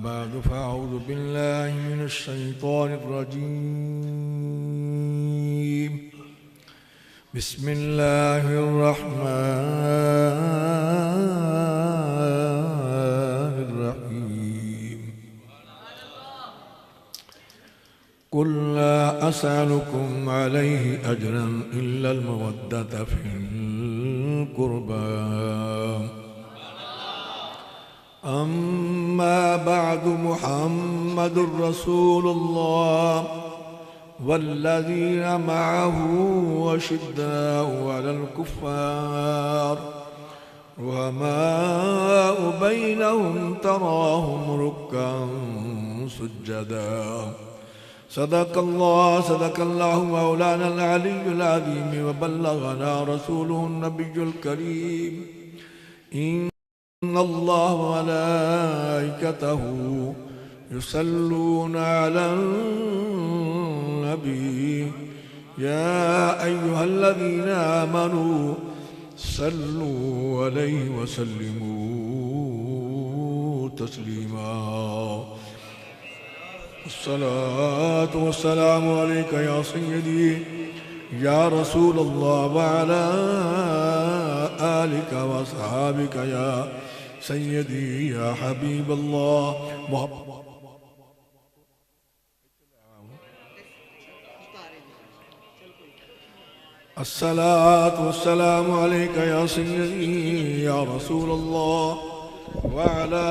बाद फ़अऊज़ु बिल्लाहि मिनश शैतानिर रजीम बिस्मिल्लाहिर रहमानिर रहीम कुल ला असअलुकुम अलैहि अजरन इल्लल मवद्दत फिल कुर्बा अम्मा बअदु मुहम्मदुर रसूलुल्लाह वल्लज़ीना मअहु अशिद्दाउ अलल कुफ़्फ़ार रुहमाउ बैनहुम तराहुम रुक्कअन सुज्जदा सदक़ल्लाहु मौलानल अलियुल अज़ीम व बल्लगना रसूलुहुन नबियुल करीम इन्नल्लाह व मलाइकतहु युसल्लूना अलन नबी या अय्युहल्लज़ीना आमनू सल्लू अलैहि व सल्लिमू तस्लीमा अस्सलातु वस्सलामु अलैका या सय्यदी या रसूल अल्लाह व अला आलिका व अस्हाबिका या सय्यदी या हबीब अल्लाह अस्सलातु वस्सलामु अलैका या सय्यदी या रसूल अल्लाह व अला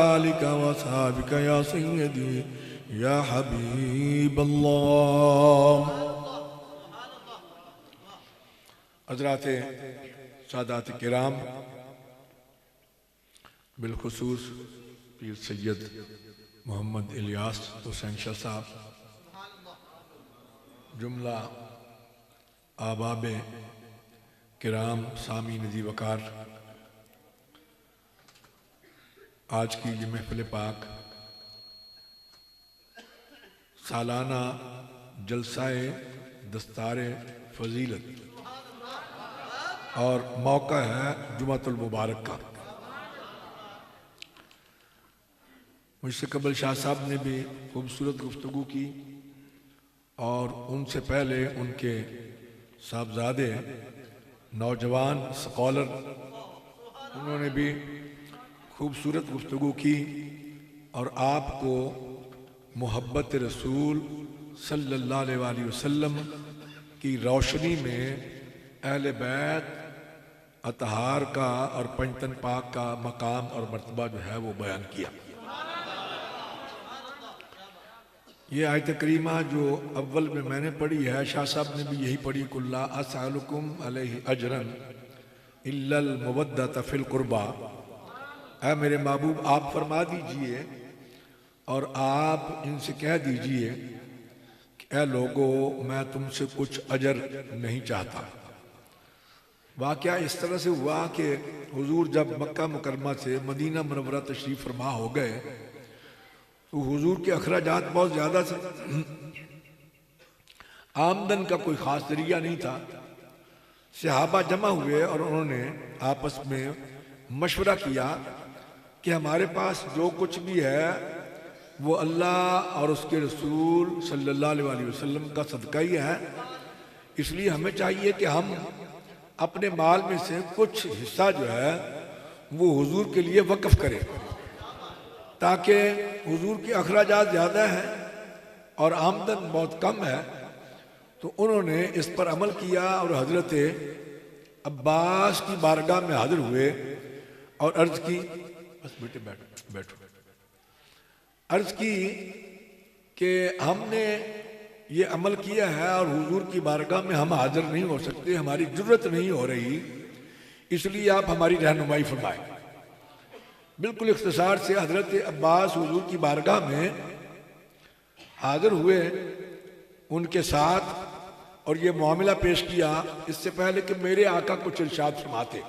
आलिका व अस्हाबिका या सय्यदी या हबीब अल्लाह। हज़रात सादात किराम, बिलखुसूस पीर सैयद मोहम्मद इलियास हुसैन शाह साहब, जुमला आबाब किराम सामी नदी वकार, आज की ये महफिल पाक सालाना जलसाए दस्तारे फजीलत और मौका है जुमातुल मुबारक का। मुझसे कबल शाह साहब ने भी खूबसूरत गुफ्तगू की और उनसे पहले उनके साहबजादे नौजवान स्कॉलर उन्होंने भी खूबसूरत गुफ्तगू की और आपको मोहब्बत रसूल सल्लल्लाहु अलैहि वसल्लम की रोशनी में अहले बैत अतहार का और पंचतन पाक का मकाम और मर्तबा जो है वो बयान किया। ये आयत करीमा जो अव्वल में मैंने पढ़ी है, शाह साहब ने भी यही पढ़ी, कुल्ला असअलुकुम अलैहि अजरन इल्लल मवद्दत फिल कुर्बा। ऐ मेरे महबूब आप फरमा दीजिए और आप इनसे कह दीजिए कि ऐ लोगों मैं तुमसे कुछ अजर नहीं चाहता। वाक़या इस तरह से हुआ कि हुजूर जब मक्का मुकरमा से मदीना मुनव्वरा तशरीफ फरमा हो गए तो हुजूर के अखराजात बहुत ज़्यादा थे, आमदन का कोई ख़ास जरिया नहीं था। सहाबा जमा हुए और उन्होंने आपस में मशवरा किया कि हमारे पास जो कुछ भी है वो अल्लाह और उसके रसूल सल्लल्लाहु अलैहि वसल्लम का सदका ही है, इसलिए हमें चाहिए कि हम अपने माल में से कुछ हिस्सा जो है वो हुजूर के लिए वक्फ करें, ताकि हुजूर के अखराजात ज़्यादा हैं और आमदन बहुत कम है। तो उन्होंने इस पर अमल किया और हजरत अब्बास की बारगाह में हाजिर हुए और अर्ज की, बस बेटे बैठो, अर्ज की कि हमने ये अमल किया है और हुजूर की बारगाह में हम हाजिर नहीं हो सकते, हमारी जरूरत नहीं हो रही, इसलिए आप हमारी रहनुमाई फरमाएं। बिल्कुल इख्तिसार से हजरत अब्बास हुजूर की बारगाह में हाजिर हुए उनके साथ और ये मामला पेश किया, इससे पहले कि मेरे आका कुछ इरशाद फरमाते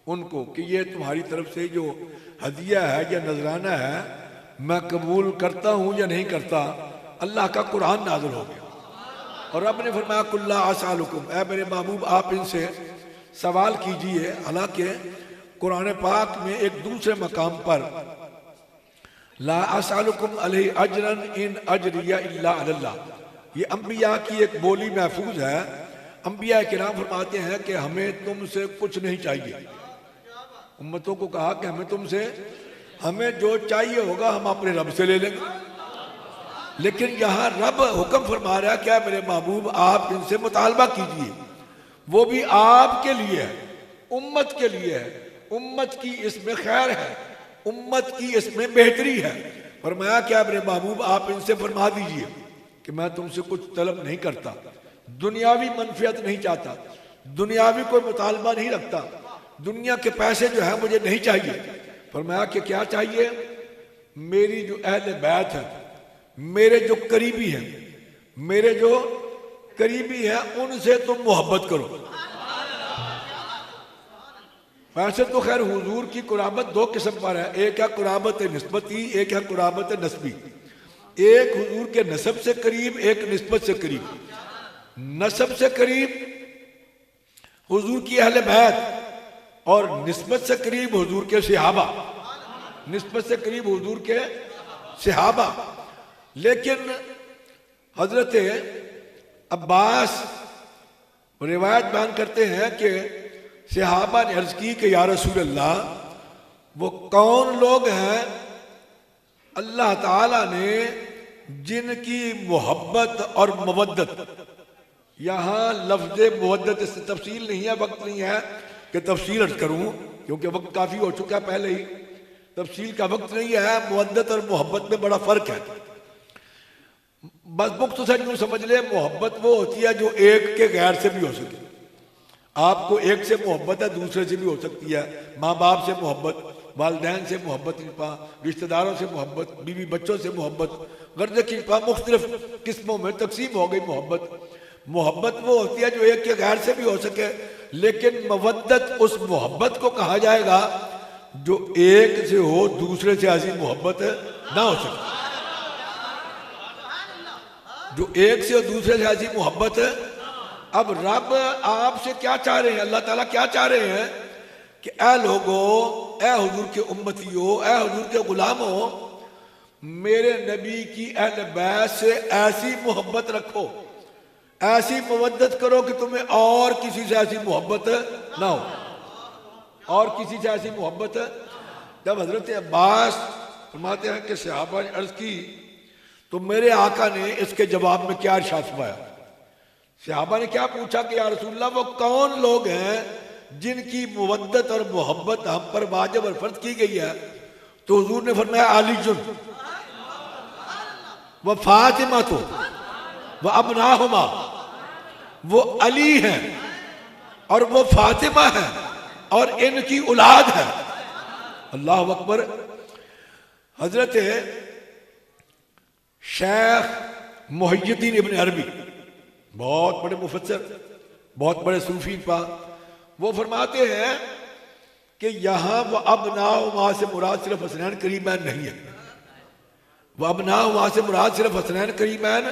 उनको कि ये तुम्हारी तरफ से जो हदिया है या नजराना है मैं कबूल करता हूँ या नहीं करता। अल्लाह का कुरान नाज़िल हो गया और रब ने फरमाया कुल्ला असअलुकुम, ऐ मेरे महबूब आप इनसे सवाल कीजिए। हालांकि कुरान पाक में एक दूसरे मकाम पर ला असअलुकुम अलैहि अजरन इन अजरिया इल्ला अल्लाह। ये अंबिया की एक बोली महफूज है। अंबिया किराम फरमाते हैं कि हमें तुमसे कुछ नहीं चाहिए। उम्मतों को कहा कि हमें जो चाहिए होगा हम अपने रब से ले लेंगे। लेकिन यहाँ रब हुक्म फरमा रहा है, क्या मेरे महबूब आप इनसे मुतालबा कीजिए, वो भी आपके लिए है, उम्मत के लिए है, उम्मत की इसमें खैर है, उम्मत की इसमें बेहतरी है। फरमाया क्या मेरे महबूब आप इनसे फरमा दीजिए कि मैं तुमसे कुछ तलब नहीं करता, दुनियावी मनफियत नहीं चाहता, दुनियावी कोई मुतालबा नहीं रखता, दुनिया के पैसे जो है मुझे नहीं चाहिए। फरमाया कि क्या चाहिए, मेरी जो अहले बैत है, मेरे जो करीबी हैं, मेरे जो करीबी हैं उनसे तुम मोहब्बत करो। वैसे तो खैर हुजूर की कुराबत दो किस्म पर है, एक है कुराबत निस्बती, एक है कुराबत नस्बी। एक हुजूर के नसब से करीब, एक निस्बत से करीब। नसब से करीब हुजूर की अहले बैत और निस्बत से करीब हुजूर के सहाबा, निस्बत से करीब हुजूर के सहाबा। लेकिन हजरत अब्बास रिवायत बयान करते हैं कि सहाबा ने अर्ज की कि या रसूल अल्लाह, वो कौन लोग हैं अल्लाह ताला ने जिनकी मोहब्बत और मवद्दत, यहाँ लफ्ज़ मवद्दत इससे तफसील नहीं है, वक्त नहीं है कि तफसील अर्ज करूँ क्योंकि वक्त काफ़ी हो चुका है पहले ही, तफसील का वक्त नहीं है। मवद्दत और मोहब्बत में बड़ा फ़र्क है। बस मुख्तसर यूँ समझ ले, मोहब्बत वो होती है जो एक के गैर से भी हो सके। आपको एक से मोहब्बत है, दूसरे से भी हो सकती है। माँ बाप से मोहब्बत, वालिदैन से मोहब्बत, रिश्तेदारों से मोहब्बत, बीवी बच्चों से मोहब्बत, गर्ज की मुख्तलिफ किस्मों में तकसीम हो गई मोहब्बत। मोहब्बत वो होती है जो एक के गैर से भी हो सके। लेकिन मवद्दत उस मोहब्बत को कहा जाएगा जो एक से हो, दूसरे से ऐसी मोहब्बत ना हो सके, जो एक से और दूसरे से ऐसी मोहब्बत है। अब रब आपसे क्या चाह रहे हैं, अल्लाह ताला क्या चाह रहे हैं कि ऐ लोगो, ऐ हुजूर के उम्मतियों, ऐ हुजूर के गुलामों, मेरे नबी की अहले बैत से ऐसी मोहब्बत रखो, ऐसी मवद्दत करो कि तुम्हें और किसी से ऐसी मोहब्बत ना हो, और किसी से ऐसी मोहब्बत। जब हजरत अब्बास फरमाते हैं कि सहाबा ने अर्ज की तो मेरे आका ने इसके जवाब में क्या इरशाद फरमाया। सहाबा ने क्या पूछा कि या रसूलल्लाह, वो कौन लोग हैं जिनकी मवद्दत और मोहब्बत हम पर वाजिब और फर्ज की गई है। तो हुजूर ने फरमाया अली जुन व फातिमा, तो वह अबनाहुमा, वो अली हैं और वो फातिमा है और इनकी औलाद है। अल्लाह अकबर। हजरत शेख मुहियुद्दीन इब्न अरबी, बहुत बड़े मुफस्सिर, बहुत बड़े सूफी पा, वो फरमाते हैं कि यहाँ वह अबनाहुमा से मुराद सिर्फ हसनैन करीमैन नहीं है। वह अबनाहुमा से मुराद सिर्फ हसनैन करीमैन,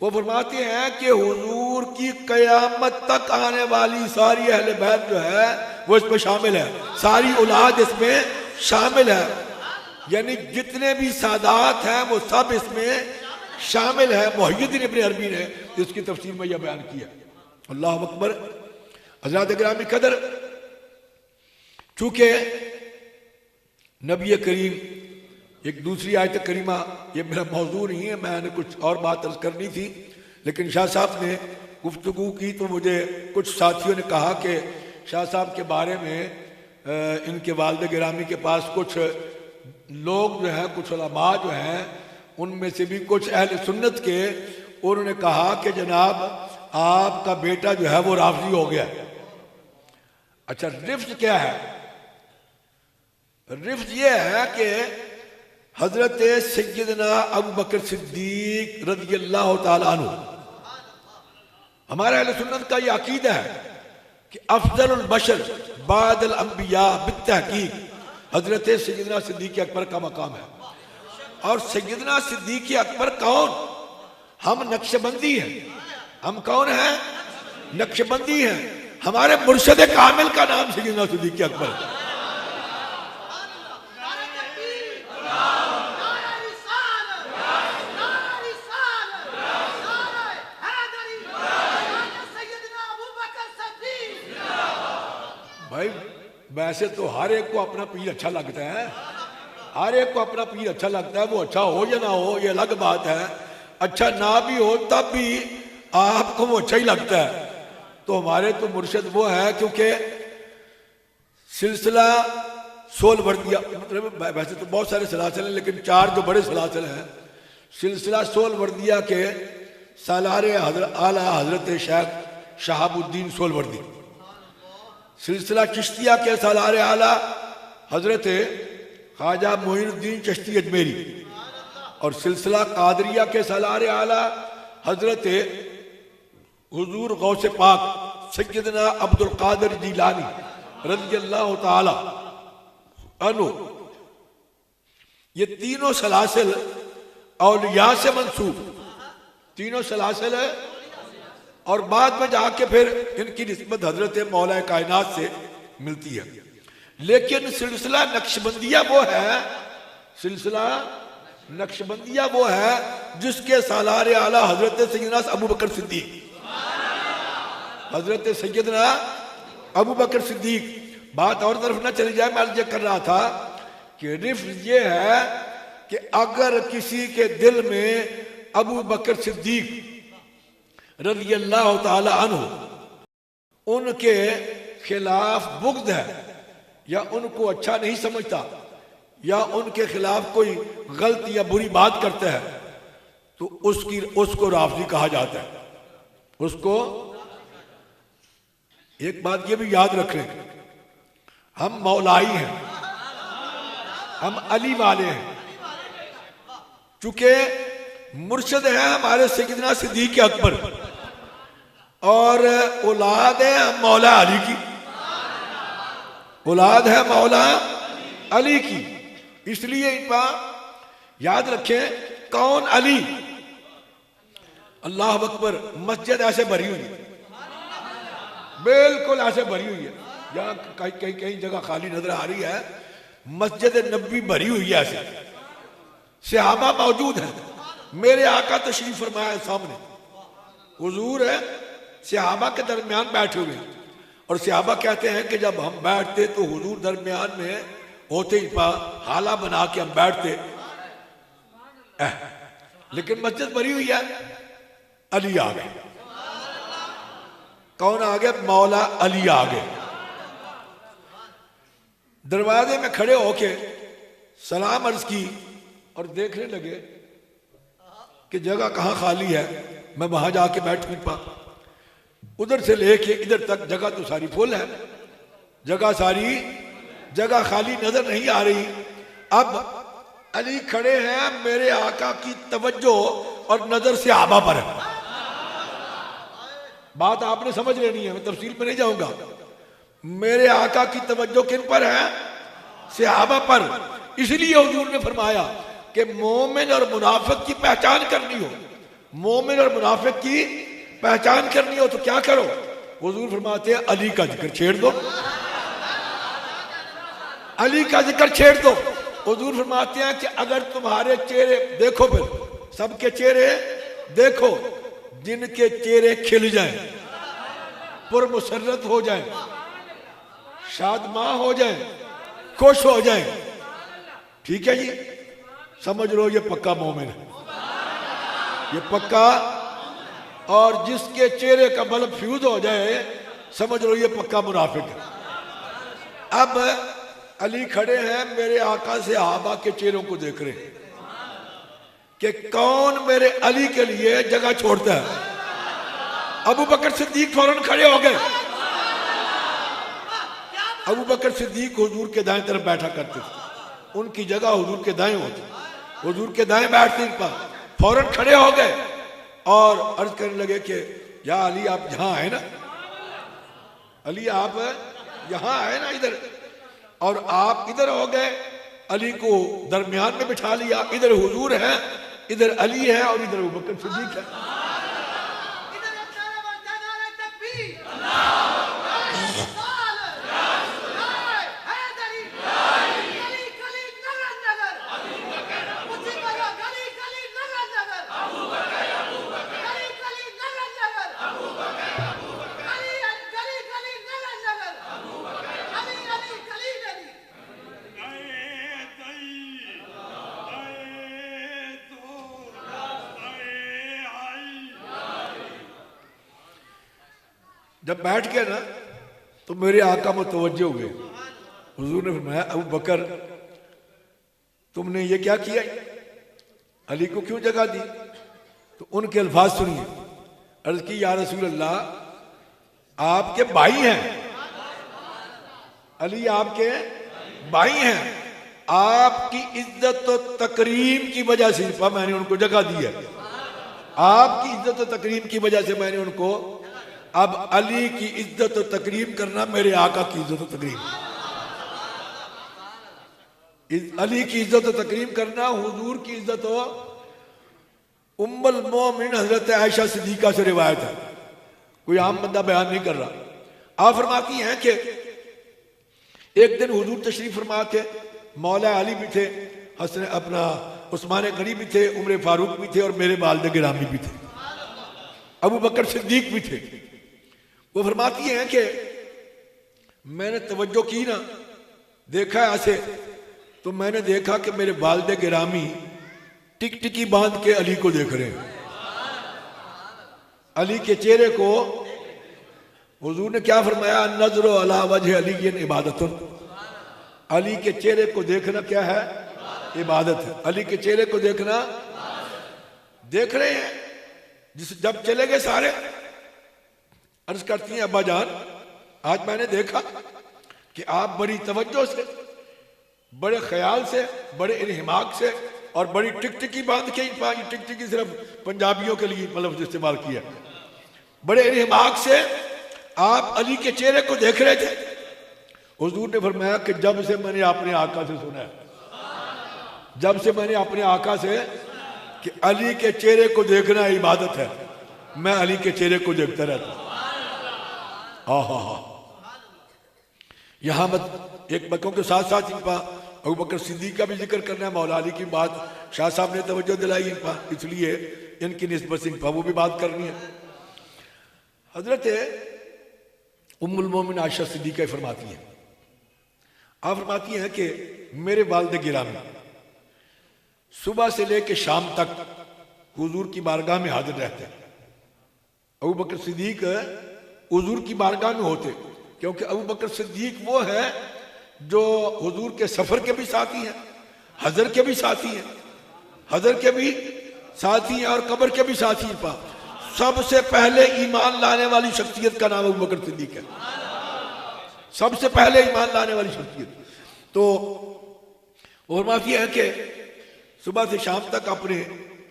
वो फरमाते हैं कि हुजूर की कयामत तक आने वाली सारी अहले बैत जो है वो इसमें शामिल है, सारी औलाद इसमें शामिल है। यानी जितने भी सादात हैं वो सब इसमें शामिल है। मुहियुद्दीन इब्न अरबी ने इसकी तफसीर में यह बयान किया। अल्लाह अकबर। हज़रात गिरामी कदर, चूंकि नबी करीम, एक दूसरी आयत करीमा, ये मेरा मौजू नहीं है, मैंने कुछ और बात अर्ज करनी थी, लेकिन शाह साहब ने गुफ्तगू की तो मुझे कुछ साथियों ने कहा कि शाह साहब के बारे में इनके वालिद गिरामी के पास कुछ लोग जो हैं, कुछ उलमा जो हैं, उनमें से भी कुछ अहले सुन्नत के, उन्होंने कहा कि जनाब आपका बेटा जो है वो राफजी हो गया। अच्छा, रिफ्ज क्या है? रिफ्ज ये है कि हजरत सैयदना अबू बकर सिद्दीक रज़ियल्लाहु ताला अन्हु, हमारे अहले सुन्नत का ये अकीदा है कि अफजलुल बशर बादल अंबिया बित्तहकीक हजरत सैयदना सिद्दीक अकबर का मकाम है। और सैयदना सिद्दीक अकबर कौन? हम नक्शबंदी हैं। हम कौन हैं? नक्शबंदी हैं। हमारे मुर्शद कामिल का नाम सैयदना सिद्दीक अकबर है। वैसे तो हर एक को अपना पीर अच्छा लगता है, हर एक को अपना पीर अच्छा लगता है, वो अच्छा हो या ना हो ये अलग बात है, अच्छा ना भी हो तब भी आपको वो अच्छा ही लगता है। तो हमारे तो मुर्शिद वो है, क्योंकि सिलसिला सोलवर्दिया, मतलब वैसे तो बहुत सारे सलासिल हैं लेकिन 4 जो बड़े सलासिल हैं, सिलसिला सोलवर्दिया के सालारे आला हजरत शेख शहाबुद्दीन सोलवर्दी, सिलसिला चिश्तिया के सालारे आला हजरत ख्वाजा मोइनुद्दीन चिश्ती अजमेरी, और सिलसिला कादरिया के सालारे आला हजरत हुजूर गौसे पाक सैयदना अब्दुल कादिर जिलानी रज़ियल्लाहु ताला अन्हु, ये तीनों सलासिल औलिया से मंसूब, तीनों सलासिल है, और बाद में जाके फिर इनकी निस्बत हजरत मौला कायनात से मिलती है। लेकिन सिलसिला नक्शबंदिया वो है, सिलसिला नक्शबंदिया वो है जिसके सालारे आला हजरत सैयदना अबू बकर सिद्दीक, हजरत सैयदना अबू बकर सिद्दीक। बात और तरफ ना चली जाए, मैं अर्ज कर रहा था कि रिफ ये है कि अगर किसी के दिल में अबू बकर सिद्दीक रज़ियल्लाहु ताला अन्हु उनके खिलाफ बुग़्ज़ है, या उनको अच्छा नहीं समझता, या उनके खिलाफ कोई गलत या बुरी बात करता है, तो उसको राफ़ज़ी कहा जाता है। उसको एक बात ये भी याद रखें, हम मौलाई हैं, हम अली वाले हैं, चूंकि मुर्शिद है हमारे सैयदना सिद्दीक़ अकबर, और औलाद है हम मौला अली की, औलाद है मौला अली की। इसलिए इन पर याद रखें कौन अली। अल्लाह अकबर, मस्जिद ऐसे भरी हुई है, बिल्कुल ऐसे भरी हुई है, यहाँ कहीं कहीं जगह खाली नजर आ रही है, मस्जिद नबी भरी हुई है ऐसे, सहाबा मौजूद है, मेरे आका तशरीफ फरमाया सामने, हुजूर है सहाबा के दरमियान बैठे हुए, और सहाबा कहते हैं कि जब हम बैठते तो हुजूर दरमियान में होते ही हाला बना के हम बैठते, लेकिन मस्जिद भरी हुई है। अली आ गए, कौन आ गए? मौला अली आ गए। दरवाजे में खड़े होके सलाम अर्ज की और देखने लगे कि जगह कहाँ खाली है, मैं वहां जाके बैठ नहीं पा। उधर से लेके इधर तक जगह तो सारी फुल है, जगह खाली नजर नहीं आ रही। अब अली खड़े हैं, मेरे आका की तवज्जो और नजर से आबा पर है। बात आपने समझ लेनी है, मैं तफसील में नहीं जाऊंगा। मेरे आका की तवज्जो किन पर है? सहाबा पर। इसलिए हुजूर ने फरमाया कि मोमिन और मुनाफिक की पहचान करनी हो, मोमिन और मुनाफिक की पहचान करनी हो तो क्या करो? हुजूर फरमाते हैं अली का जिक्र छेड़ दो, अली का जिक्र छेड़ दो। हुजूर फरमाते हैं कि अगर तुम्हारे चेहरे देखो, फिर सबके चेहरे देखो, जिनके चेहरे खिल जाएं, पुरमुसर्रत हो जाएं, शादमां हो जाएं, खुश हो जाएं, ठीक है जी, समझ लो ये पक्का मोमिन है, ये पक्का। और जिसके चेहरे का बल्ब फ्यूज हो जाए, समझ लो ये पक्का मुनाफिक है। अब अली खड़े हैं, मेरे आका से सहाबा के चेहरों को देख रहे हैं कि कौन मेरे अली के लिए जगह छोड़ता है। अबू बकर सिद्दीक फौरन खड़े हो गए। अबू बकर सिद्दीक हुजूर के दाएं तरफ बैठा करते थे, उनकी जगह हुजूर के दाएं होती, हुजूर के दाएं बैठते पर फौरन खड़े हो गए और अर्ज करने लगे कि या अली आप यहां आए ना, अली आप यहां आए ना इधर, और आप इधर हो गए। अली को दरमियान में बिठा लिया, इधर हुजूर है, इधर अली है और इधर अबू बकर सिद्दीक है। जब बैठ गया ना तो मेरे आका मुतवज्जे हुए। हुजूर ने फरमाया अबू बकर तुमने ये क्या किया, अली को क्यों जगह दी? तो उनके अल्फाज सुनिए। अर्ज की या रसूल अल्लाह आपके भाई हैं, अली आपके भाई हैं, आपकी इज्जत और तकरीम की वजह से मैंने उनको जगह दी है। आपकी इज्जत और तकरीम की वजह से मैंने उनको, अब अली की इज्जत और तकरीम करना मेरे आका की इज्जत और तकरीम, अली की इज्जत और तकरीम करना हुजूर की इज्जत हो। उम्मुल मोमिन हजरत आयशा सिद्दीका से रिवायत है, कोई आम बंदा बयान नहीं कर रहा। आप फरमाती हैं कि एक दिन हुजूर तशरीफ फरमा थे, मौला अली भी थे, हसन अपना उस्मान गनी भी थे, उमर फारूक भी थे और मेरे वालिद गिरामी भी थे, अबू बकर सिद्दीक भी थे। वो फरमाती हैं कि मैंने तवज्जो की ना, देखा ऐसे, तो मैंने देखा कि मेरे वालिद गिरामी टिकटिकी बांध के अली को देख रहे हैं। अली के चेहरे को हुजूर ने क्या फरमाया, नजरो अला वजह अली इबादतुन, अली के चेहरे को देखना क्या है, इबादत है। अली के चेहरे को देखना, देख रहे हैं। जब चले गए सारे, अर्ज करती हैं अब्बा जान आज मैंने देखा कि आप बड़ी तवज्जो से, बड़े ख्याल से, बड़े इन्हिमाक से और बड़ी टिकटिकी बांध के, टिकटिकी सिर्फ पंजाबियों के लिए मतलब इस्तेमाल किया, बड़े इन्हिमाक से आप अली के चेहरे को देख रहे थे। हुजूर ने फरमाया कि जब से मैंने अपने आका से सुना है, जब से मैंने अपने आका से कि अली के चेहरे को देखना इबादत है, मैं अली के चेहरे को देखता रहता। यहां मत एक बकों के साथ साथ इन पर अबू बकर सिद्दीक का भी जिक्र करना है, मौला अली की बात शाह साहब ने तवज्जो दिलाई इन पर, इसलिए इनकी निस्बत से इन पर वो भी बात करनी है। हजरत उम्मुल मोमिन आयशा सिद्दीका फरमाती हैं, आप फरमाती हैं कि मेरे वालिद गिरामी सुबह से लेकर शाम तक हुजूर की बारगाह में हाजिर रहते हैं। अबू बकर सिद्दीक हुजूर की बारगाह में होते, क्योंकि अबू बकर सिद्दीक वो है जो हुजूर के सफर के भी साथी हैं, हजर के भी साथी हैं, हजर के भी साथी हैं और कब्र के भी साथी हैं। पा सबसे पहले ईमान लाने वाली शख्सियत का नाम अबू बकर सिद्दीक है, सबसे पहले ईमान लाने वाली शख्सियत। तो और माफी है कि सुबह से शाम तक अपने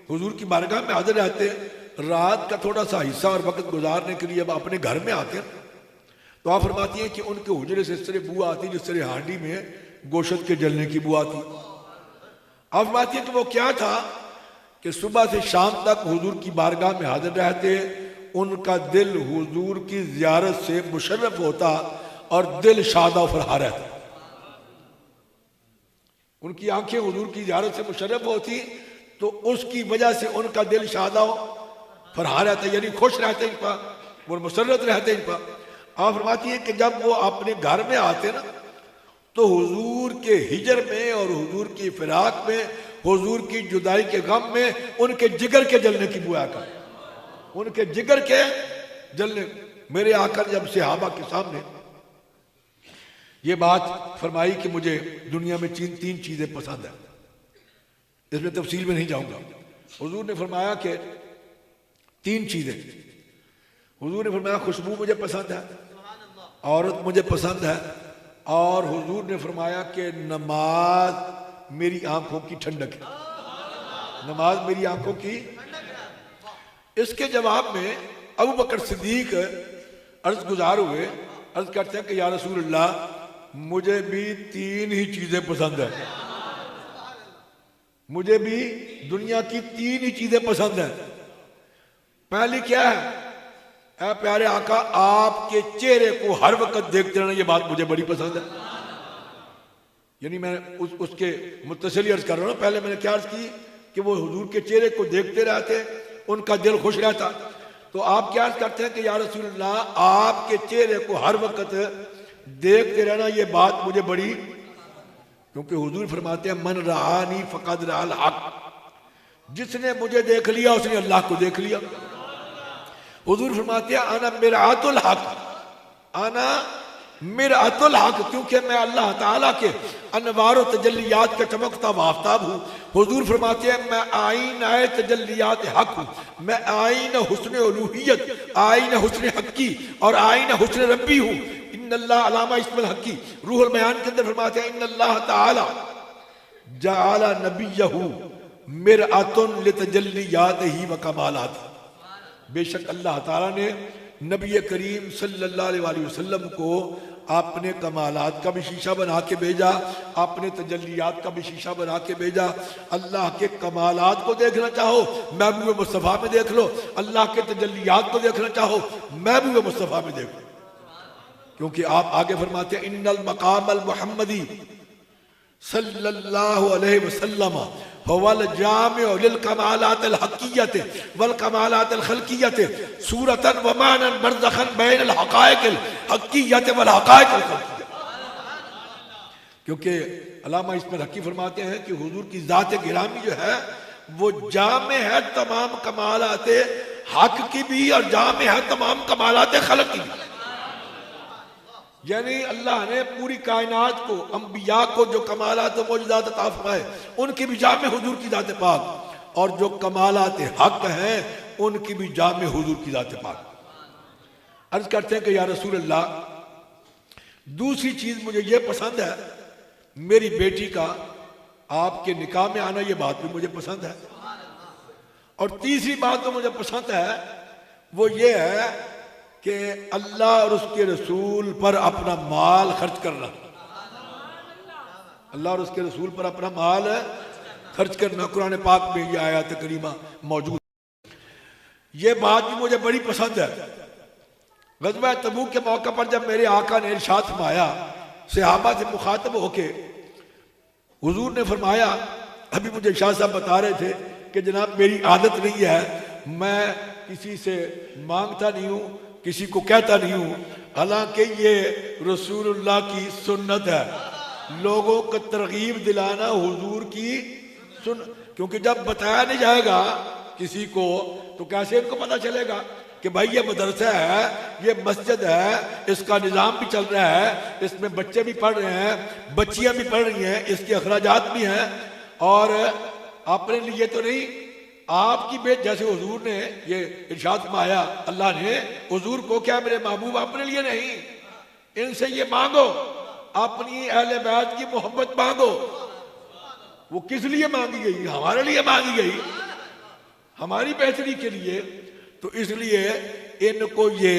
हुजूर की बारगाह में हाजिर रहते हैं। रात का थोड़ा सा हिस्सा और वक्त गुजारने के लिए अब अपने घर में आते हैं। तो आप फरमाती हैं कि उनके हुजरे से इस तरह बुआ आती जिस तरह हांडी में गोश्त के जलने की बुआ आती। आप फरमाती हैं कि वो क्या था कि सुबह से शाम तक हुजूर की बारगाह में हाजिर रहते, उनका दिल हुजूर की ज़ियारत से मुशर्रफ होता और दिल शादा फरहा रहता। उनकी आंखें हुजूर की ज़ियारत से मुशर्रफ होती तो उसकी वजह से उनका दिल शादा फरहा रहता, यानी खुश रहते इन पर, वो मुसर्रत रहते इन पर। आप फरमाती हैं कि जब वो अपने घर में आते ना तो हुजूर के हिजर में और हुजूर की फिराक में, हुजूर की जुदाई के गम में उनके जिगर के जलने की बुआ कर, उनके जिगर के जलने। मेरे आकर जब सहाबा के सामने ये बात फरमाई कि मुझे दुनिया में तीन चीजें पसंद है, इसमें तफसील में नहीं जाऊंगा। हुजूर ने फरमाया कि तीन चीजें, हुजूर ने फरमाया खुशबू मुझे पसंद है, औरत मुझे पसंद है, और हुजूर ने फरमाया कि नमाज मेरी आंखों की ठंडक है, नमाज मेरी आंखों की। इसके जवाब में अबू बकर सिद्दीक अर्ज गुजार हुए, अर्ज करते हैं कि या रसूल अल्लाह मुझे भी तीन ही चीजें पसंद है, मुझे भी दुनिया की तीन ही चीजें पसंद है। पहली क्या है, ऐ प्यारे आका आपके चेहरे को हर वक्त देखते रहना, ये बात मुझे बड़ी पसंद है। यानी मैं उसके मुत्तसिल अर्ज कर रहा हूं। पहले मैंने क्या अर्ज की कि वो हुजूर के चेहरे को देखते रहते, उनका दिल खुश रहता। तो आप क्या अर्ज करते हैं कि या रसूल अल्लाह आपके चेहरे को हर वक्त देखते रहना, ये बात मुझे बड़ी, क्योंकि हुजूर फरमाते हैं मन रआनी फक़द रअल हक़, जिसने मुझे देख लिया उसने अल्लाह को देख लिया। हुजूर फरमाते हैं अना मिरातुल हक़, आना मिरअतुल हक, क्योंकि मैं अल्लाह ताला के अनवार तजल्लियात का चमकता वाफ्ताब हूँ। हुजूर फरमाते हैं मैं आईन आए तजल्लियात हक हूँ, मैं आईन हुस्न उलूहियत, आईन हुस्न हक्की और आईन हुस्न रब्बी हूँ। इन्नल्लाह अलामा इस्मुल हक्की रूहुल बयान के अंदर फरमाते हैं इन्नल्लाह ताला जअला नबियहू मिरअतुन लितजल्लियातिही व कमालात। बेशक अल्लाह ताला ने नबी करीम सल्लल्लाहु अलैहि वसल्लम को आपने कमालात का भी शीशा बना के भेजा, आपने तजल्लियात का भी शीशा बना के भेजा। अल्लाह के कमालात को देखना चाहो महबूब मुस्तफ़ा में देख लो, अल्लाह के तजल्लियात को देखना चाहो महबूब मुस्तफ़ा में देखो, क्योंकि आप आगे फरमाते हैं इन्नल मकाम अल मुहम्मदी सल्लल्लाहु अलैहि वसल्लम वल जामिउ लिल कमालात अल हक्कियत वल कमालात अल खल्कियत सूरतन व मानन बरज़खन बैन अल हक़ाइक़ अल हक्कियत वल हक़ाइक़ अल खल्कियत। क्योंकि अल्लामा इसमें हकी फरमाते हैं कि हुजूर की ज़ात गिरामी जो है वो जामे है तमाम कमालात हक की भी और जामे है तमाम कमालात खल्क की भी। यानी अल्लाह ने पूरी कायनात को, अंबिया को जो कमालात मौजूदात अता फरमाए उनकी भी जामे हुजूर की ज़ात पाक, और जो कमालात हक हैं उनकी भी जामे हुजूर की ज़ात पाक। अर्ज करते हैं कि या रसूल अल्लाह, दूसरी चीज मुझे ये पसंद है, मेरी बेटी का आपके निकाह में आना, ये बात भी मुझे पसंद है। और तीसरी बात तो मुझे पसंद है वो ये है कि अल्लाह और उसके रसूल पर अपना माल खर्च करना, अल्लाह और उसके रसूल पर अपना माल खर्च करना। कुरान पाक में ये आयत करीमा मौजूद, ये बात भी मुझे बड़ी पसंद है। ग़ज़वा तबूक के मौके पर जब मेरे आका ने इरशाद फरमाया, सहाबा से मुखातब होके हुजूर ने फरमाया, अभी मुझे शाह साहब बता रहे थे कि जनाब मेरी आदत नहीं है, मैं किसी से मांगता नहीं हूँ, किसी को कहता नहीं हूँ, हालांकि ये रसूलुल्लाह की सुन्नत है, लोगों को तरगीब दिलाना हुजूर की सुन, क्योंकि जब बताया नहीं जाएगा किसी को तो कैसे इनको पता चलेगा कि भाई ये मदरसा है, ये मस्जिद है, इसका निज़ाम भी चल रहा है, इसमें बच्चे भी पढ़ रहे हैं, बच्चियां भी पढ़ रही हैं, इसके अखराजात भी हैं, और अपने लिए तो नहीं, आपकी बेट जैसे हुजूर ने ये इरशाद फरमाया, अल्लाह ने हुजूर को, क्या मेरे महबूब अपने लिए नहीं, इनसे ये मांगो, अपनी अहले बैत की मोहब्बत मांगो। वो किस लिए मांगी गई? हमारे लिए मांगी गई, हमारी बेहतरी के लिए। तो इसलिए इनको ये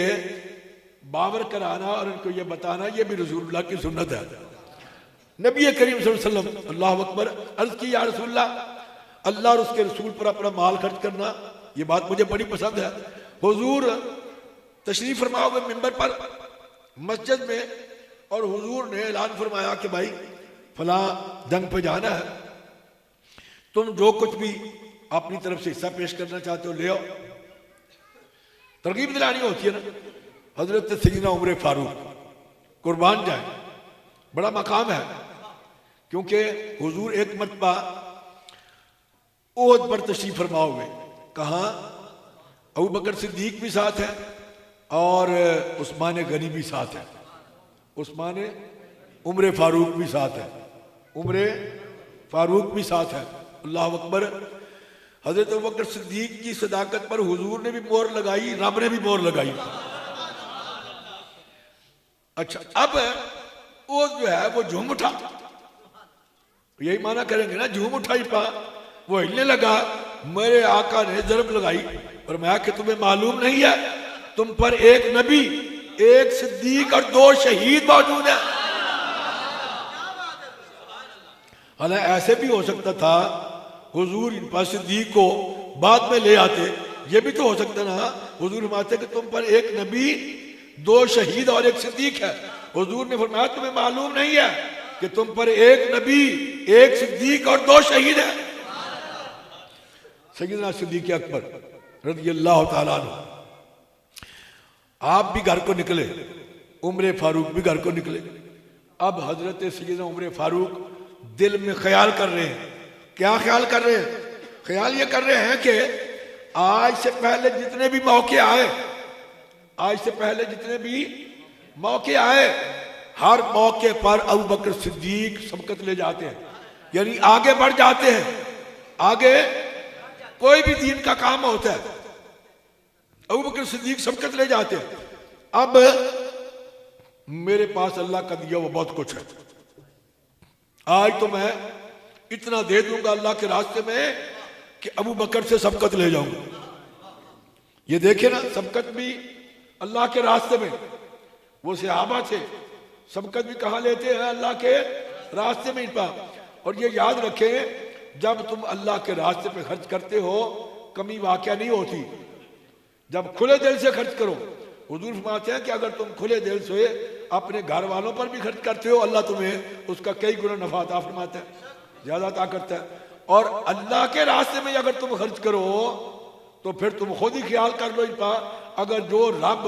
बावर कराना और इनको ये बताना, ये भी रसूलुल्लाह की सुन्नत है। नबी करीम सल्लल्लाहु अलैहि वसल्लम, अल्लाहु अकबर, अर्ज की या रसूलल्लाह, अल्लाह और उसके रसूल पर अपना माल खर्च करना, ये बात मुझे बड़ी पसंद है। हुजूर तशरीफ फरमाओगे मिंबर पर मस्जिद में, और हुजूर ने ऐलान फरमाया कि भाई फलां जंग पे जाना है, तुम जो कुछ भी अपनी तरफ से हिस्सा पेश करना चाहते हो ले आओ। तरगीब दिलानी होती है ना। हजरत सैयदना उमर फारूक कुर्बान जाए, बड़ा मकाम है, क्योंकि हुजूर एक मरतबा ओहद पर तशरीफ फरमा हुए, कहाँ अबू बकर सिद्दीक भी साथ है और उस्मान गनी भी साथ है, उस्मान उमर फारूक भी साथ है, उमर फारूक भी साथ है। अल्लाह अकबर। हजरत अबू बकर सिद्दीक की सदाकत पर हुजूर ने भी मोहर लगाई, रब ने भी मोहर लगाई। अच्छा, अब वो जो है वो झूम उठा, यही माना करेंगे ना, झूम उठाई पा, वो हिलने लगा, मेरे आका ने जरब लगाई और मैं कि तुम्हें मालूम नहीं है तुम पर एक नबी, एक सिद्दीक और 2 शहीद मौजूद है। हालांकि ऐसे भी हो सकता था हुजूर इन पर सिद्दीक को बाद में ले आते, ये भी तो हो सकता ना, हुजूर फरमाते कि तुम पर एक नबी, 2 शहीद और एक सिद्दीक है। हुजूर ने फरमाया तुम्हें मालूम नहीं है कि तुम पर एक नबी, एक सिद्दीक और 2 शहीद है। सैयदना सिद्दीक अकबर रज़ियल्लाहु ताला अन्हु, आप भी घर को निकले, उमर फारूक भी घर को निकले। अब हजरत सैयदना उमर फारूक दिल में ख्याल कर रहे हैं, क्या ख्याल कर रहे हैं? ख्याल ये कर रहे हैं कि आज से पहले जितने भी मौके आए, आज से पहले जितने भी मौके आए, हर मौके पर अबू बकर सिद्दीक सबकत ले जाते हैं, यानी आगे बढ़ जाते हैं। आगे कोई भी दीन का काम होता है, अबू बकर सिद्दीक सबकत ले जाते हैं। अब मेरे पास अल्लाह का दिया वो बहुत कुछ है, आज तो मैं इतना दे दूंगा अल्लाह के रास्ते में कि अबू बकर से सबकत ले जाऊंगा। ये देखे ना, सबकत भी अल्लाह के रास्ते में, वो सहाबा थे, सबकत भी कहाँ लेते हैं, अल्लाह के रास्ते में इनका। और ये याद रखें, जब तुम अल्लाह के रास्ते पे खर्च करते हो कमी वाक़या नहीं होती, जब खुले दिल से खर्च करो। हुजूर फरमाते हैं कि अगर तुम खुले दिल से अपने घर वालों पर भी खर्च करते हो, अल्लाह तुम्हें उसका कई गुना नफा अता फरमाता है, ज्यादा अता करता है। और अल्लाह के रास्ते में अगर तुम खर्च करो तो फिर तुम खुद ही ख्याल कर लो इनका, अगर जो रब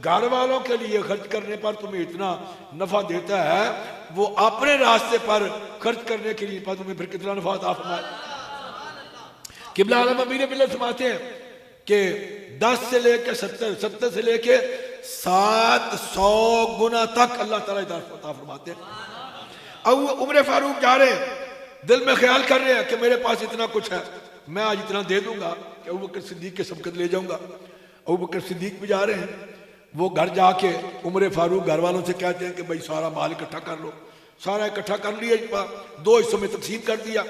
घर वालों के लिए खर्च करने पर तुम्हें इतना नफा देता है, वो अपने रास्ते पर खर्च करने के लिए तुम्हें फिर कितना नफा अता फरमाए। किबला आलम अमीर मिल्लत फरमाते हैं कि 10 से लेके 70, 70 से लेके 700 गुना तक अल्लाह ताला अता फरमाते हैं। अब उमर फारूक जा रहे हैं, दिल में ख्याल कर रहे हैं कि मेरे पास इतना कुछ है, मैं आज इतना दे दूंगा कि अबू बकर सिद्दीक के सबकत ले जाऊंगा। अबू बकर सिद्दीक भी जा रहे हैं, वो घर जाके उमर फारूक घर वालों से कहते हैं कि भाई सारा माल इकट्ठा कर लो। सारा इकट्ठा कर लिया, 2 हिस्सों में तकसीम कर दिया,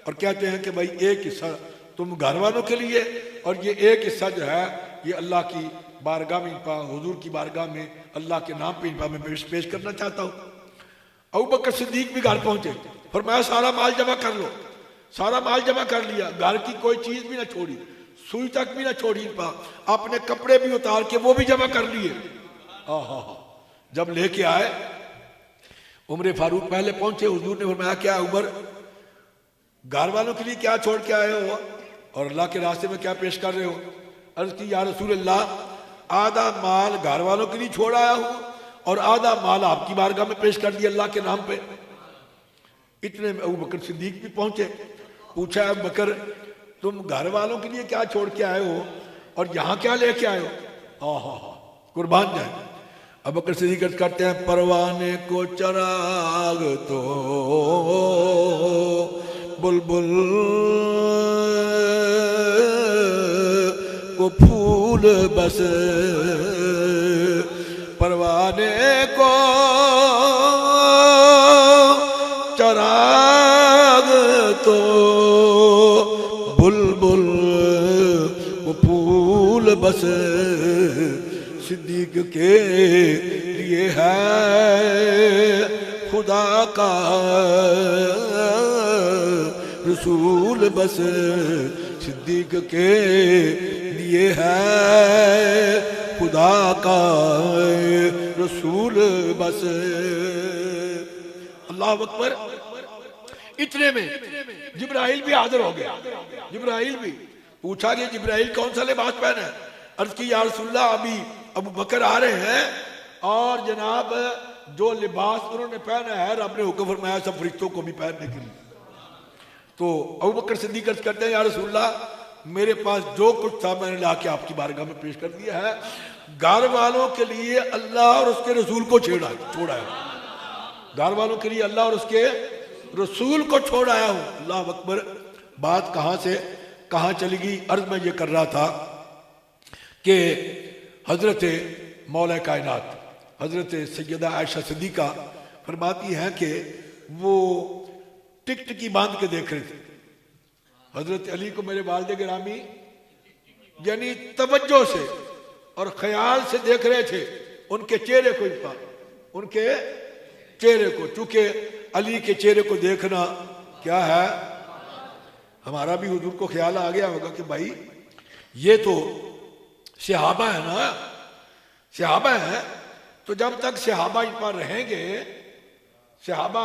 और कहते हैं कि भाई एक हिस्सा तुम घर वालों के लिए, और ये एक हिस्सा जो है ये अल्लाह की बारगाह में, हुजूर की बारगाह में अल्लाह के नाम पे मैं पेश करना चाहता हूँ। अबू बकर सिद्दीक भी घर पहुंचे, फरमाया सारा माल जमा कर लो। सारा माल जमा कर लिया, घर की कोई चीज भी ना छोड़ी, सुई तक भी ना छोड़ी, अपने कपड़े भी उतार के वो भी जमा कर लिए। जब लेके आए उमर फारूक पहले पहुंचे, हुजूर ने फरमाया क्या उमर, घर वालों के लिए क्या छोड़ के आए हो और अल्लाह के रास्ते में क्या पेश कर रहे हो? अर्ज की या रसूल अल्लाह, आधा माल घर वालों के लिए छोड़ आया हूं और आधा माल आपकी बारगाह में पेश कर दिया अल्लाह के नाम पे। इतने में अबू बकर सिद्दीक भी पहुंचे, पूछा अबू बकर तुम घर वालों के लिए क्या छोड़ के आए हो और यहाँ क्या लेके आए हो? कुर्बान जाए। अबू बकर सिद्दीक करते हैं, परवाने को चराग तो बुलबुल को फूल बस, परवाने को चराग तो बुलबुल को फूल बस, सिद्दीक के लिए है खुदा का रसूल बस, सिद्दीक के लिए है खुदा का रसूल बस। अल्लाह अकबर। इतने में जिब्राइल भी हाजिर हो गया। जिब्राइल भी पूछा कि जिब्राइल कौन सा लिबास पहना है? अर्ज की या रसूलल्लाह, अभी अबू बकर आ रहे हैं और जनाब जो लिबास उन्होंने पहना है रब ने हुक्म फरमाया सब फरिश्तों को भी पहनने के लिए। तो अबू बकर सिद्दीक अर्ज करते हैं, या रसूलल्लाह, मेरे पास जो कुछ था मैंने लाके आपकी बारगाह में पेश कर दिया है। घर वालों के लिए अल्लाह और उसके रसूल को छोड़ा है, घर वालों के लिए अल्लाह और उसके रसूल को छोड़ आया हूं। अल्लाह अकबर। बात कहां से कहां चली गई? अर्ज में ये कर रहा था कि हजरत मौला कायनात हजरत सैयदा आयशा सिद्दीका फरमाती हैं कि वो टिकटिकी बांध के देख रहे थे हजरत अली को, मेरे वालिद गिरामी, यानी तवज्जो से और ख्याल से देख रहे थे उनके चेहरे को, उनके चेहरे को। चूंकि अली के चेहरे को देखना क्या है, हमारा भी हुजूर को ख्याल आ गया होगा कि भाई ये तो सहाबा है ना, सहाबा है, तो जब तक सहाबा इन पर रहेंगे, सहाबा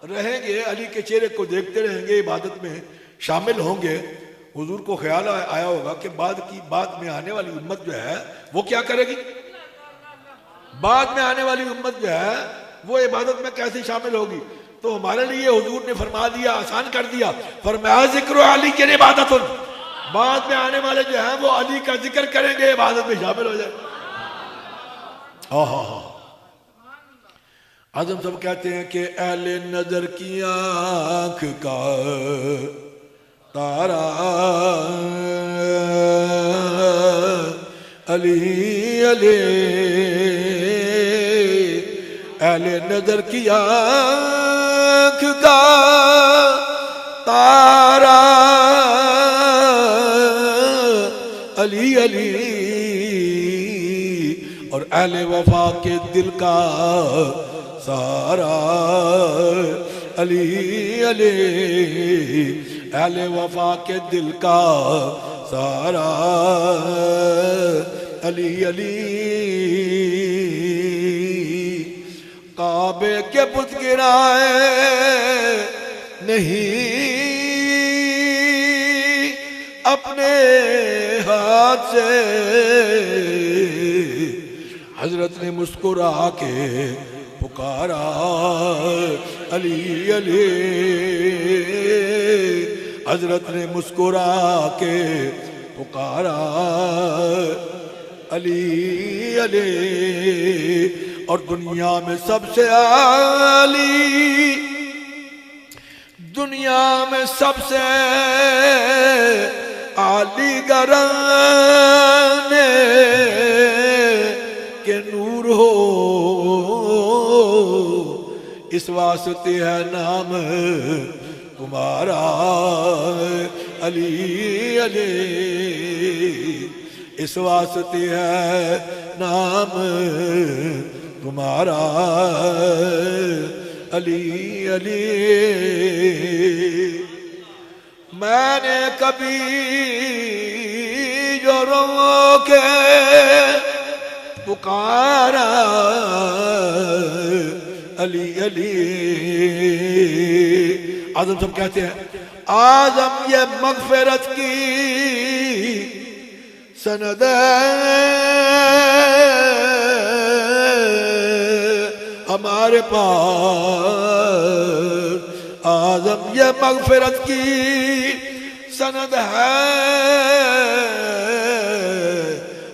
रहेंगे, अली के चेहरे को देखते रहेंगे, इबादत में शामिल होंगे, हुजूर को ख्याल आया होगा कि बाद में आने वाली उम्मत जो है वो क्या करेगी? बाद में आने वाली उम्मत जो है वो इबादत में कैसे शामिल होगी? तो हमारे लिए हुजूर ने फरमा दिया, आसान कर दिया, फरमाया जिक्र अली की इबादत, बाद में आने वाले जो है वो अली का जिक्र करेंगे, इबादत में शामिल हो जाए। आजम सब कहते हैं कि अहले नजर की आंख का तारा अली अली, अहले नजर की आंख का तारा अली अली, और अहले वफा के दिल का सारा अली अली, अहले वफा के दिल का सारा अली अली। काबे के बुत गिराए नहीं अपने हाथ से, हजरत ने मुस्कुरा के पुकारा अली अली, हजरत ने मुस्कुरा के पुकारा अली अली। और दुनिया में सबसे आली, दुनिया में सबसे आली घराने के नूर हो, इस वास्ते है नाम तुम्हारा अली अली, इस वास्ते है नाम तुम्हारा अली अली। मैंने कभी जो रो के पुकारा अली अली। आजम सब कहते हैं आजम ये मगफिरत की सनद हमारे पास, आजम ये मगफिरत की सनद है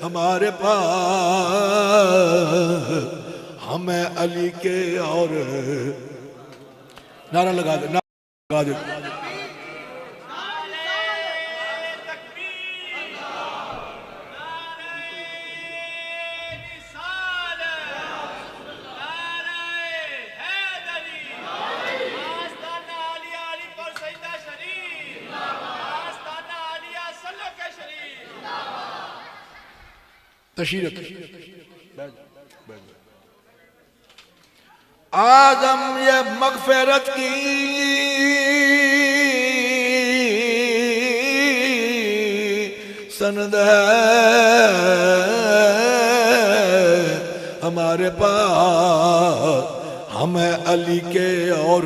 हमारे पास। हमें अली के और नारा लगा दे, नारा लगा दे। तशरीफ आजम ये मगफिरत की सनद है हमारे पास। हमें अली के और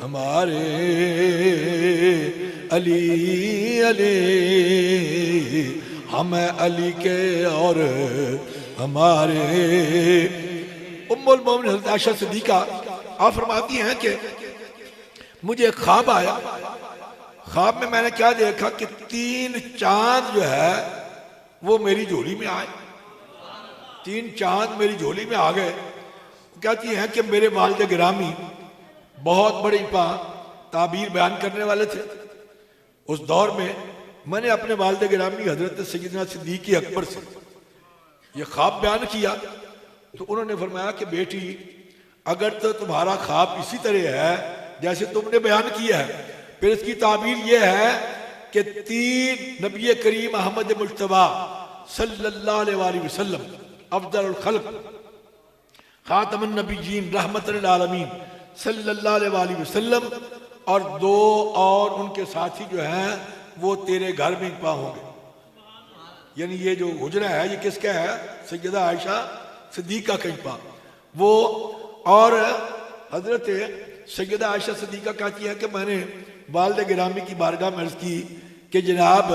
हमारे अली अली, हमें अली के और हमारे। उम्मुल मोमिनीन हज़रत आयशा सिद्दीक़ा आप फरमाती हैं कि मुझे ख्वाब आया, ख्वाब में मैंने क्या देखा कि 3 चांद जो है वो मेरी झोली में आए, 3 चांद मेरी झोली में आ गए। कहती हैं कि मेरे वालिद गिरामी बहुत बड़ी ताबीर बयान करने वाले थे उस दौर में। मैंने अपने वालिद गिरामी हजरत सैयदना सिद्दीक़ अकबर से ये ख्वाब बयान किया तो उन्होंने फरमाया कि बेटी अगर तो तुम्हारा ख्वाब इसी तरह है जैसे तुमने बयान किया है, फिर इसकी ताबीर ये है कि 3 नबी करीम अहमद मुज्तबा सल्लल्लाहु अलैहि वसल्लम अफजलुल खल्क खातमुन नबिय्यीन रहमतुल लिल आलमीन सल्लल्लाहु अलैहि वसल्लम और 2 और उनके साथी जो हैं वो तेरे घर में पा होंगे। यानी ये जो हुजरा है ये किसका है? सैयदा आयशा सिद्दीक़ा का पा वो। और हजरत सैयदा आयशा सिद्दीक़ा कहती है कि मैंने वालिद गिरामी की बारगाह में अर्ज़ की कि जनाब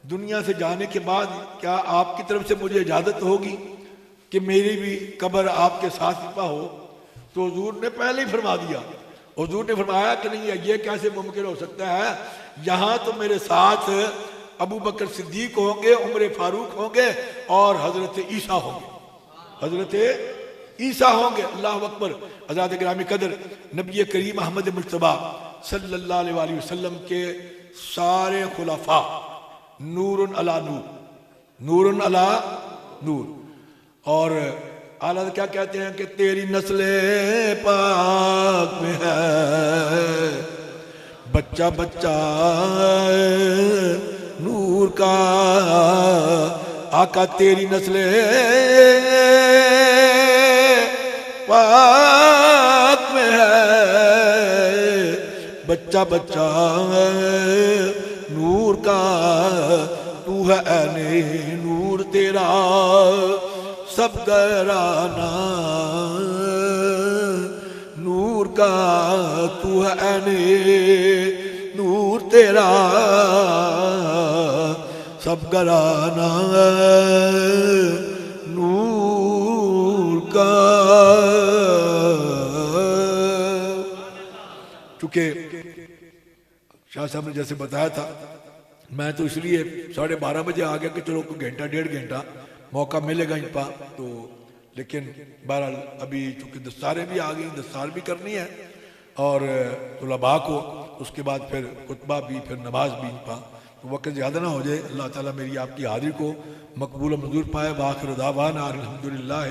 दुनिया से जाने के बाद क्या आपकी तरफ से मुझे इजाज़त होगी कि मेरी भी कब्र आपके साथ पा हो? तो हुजूर ने पहले ही फरमा दिया, हुजूर ने फरमाया कि नहीं ये कैसे मुमकिन हो सकता है, यहाँ तो मेरे साथ अबू बकर सिद्दीक होंगे, उमर फारूक होंगे और हजरत ईसा होंगे, हजरत ईसा होंगे। अल्लाह अकबर। आज़ाद ग्रामी कदर नबी करीम अहमद मुस्तफ़ा सल्लल्लाहु अलैहि वसल्लम के सारे खुलाफा नूरुन अला नूर, नूरुन अला नूर। और आला क्या कहते हैं कि तेरी नस्ले पाक में है बच्चा बच्चा नूर का। आका तेरी नस्ले पाक में है बच्चा बच्चा नूर का। तू है ऐने नूर तेरा सब घराना नूर का। तू है ऐने नूर तेरा सब घराना नूर का। चूंकि शाह साहब ने जैसे बताया था, मैं तो इसलिए 12:30 बजे आ गया कि चलो कोई घंटा 1.5 घंटा मौका मिलेगा इन पा तो। लेकिन बहरहाल अभी चूंकि दस्तारें भी आ गई, दस्तार भी करनी है और तुलबा को, उसके बाद फिर खुतबा भी, फिर नमाज भी इन पा, तो वक्त ज़्यादा ना हो जाए। अल्लाह ताला मेरी आपकी हाजिरी को मकबूल मंजूर पाए। वाखिर दावाना अल्हम्दुलिल्लाह।